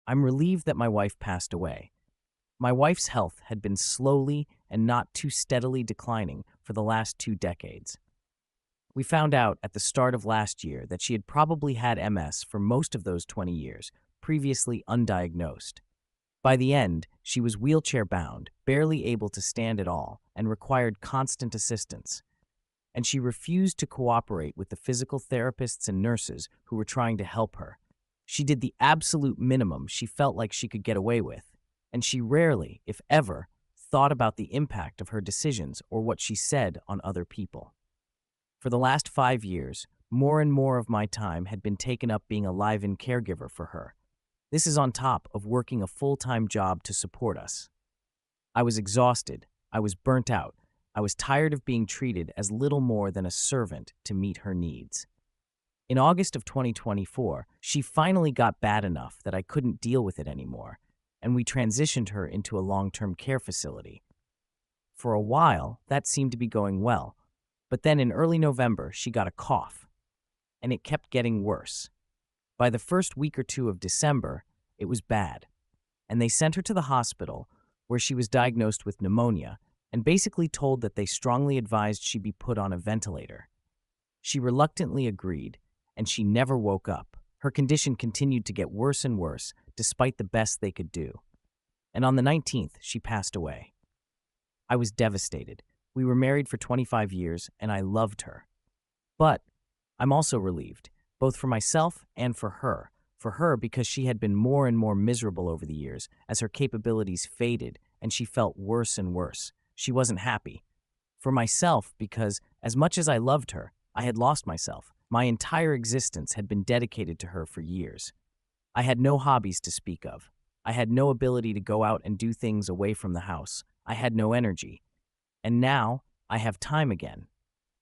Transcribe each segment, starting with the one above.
I'm relieved that my wife passed away. My wife's health had been slowly and not too steadily declining for the last 2 decades. We found out at the start of last year that she had probably had MS for most of those 20 years, previously undiagnosed. By the end, she was wheelchair-bound, barely able to stand at all, and required constant assistance. And she refused to cooperate with the physical therapists and nurses who were trying to help her. She did the absolute minimum she felt like she could get away with, and she rarely, if ever, thought about the impact of her decisions or what she said on other people. For the last 5 years, more and more of my time had been taken up being a live-in caregiver for her. This is on top of working a full-time job to support us. I was exhausted. I was burnt out. I was tired of being treated as little more than a servant to meet her needs. In August of 2024, she finally got bad enough that I couldn't deal with it anymore, and we transitioned her into a long-term care facility. For a while, that seemed to be going well, but then in early November, she got a cough, and it kept getting worse. By the first week or two of December, it was bad, and they sent her to the hospital where she was diagnosed with pneumonia and basically told that they strongly advised she be put on a ventilator. She reluctantly agreed, and she never woke up. Her condition continued to get worse and worse, despite the best they could do. And on the 19th, she passed away. I was devastated. We were married for 25 years, and I loved her. But I'm also relieved, both for myself and for her. For her because she had been more and more miserable over the years as her capabilities faded and she felt worse and worse. She wasn't happy. For myself because, as much as I loved her, I had lost myself. My entire existence had been dedicated to her for years. I had no hobbies to speak of. I had no ability to go out and do things away from the house. I had no energy. And now, I have time again.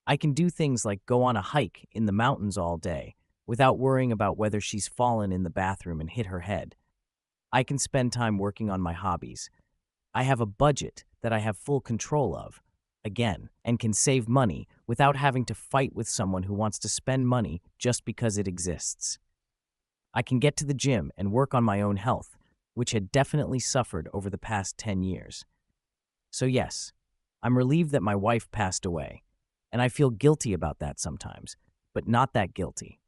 I can do things like go on a hike in the mountains all day without worrying about whether she's fallen in the bathroom and hit her head. I can spend time working on my hobbies. I have a budget that I have full control of, again, and can save money without having to fight with someone who wants to spend money just because it exists. I can get to the gym and work on my own health, which had definitely suffered over the past 10 years. So yes, I'm relieved that my wife passed away, and I feel guilty about that sometimes, but not that guilty.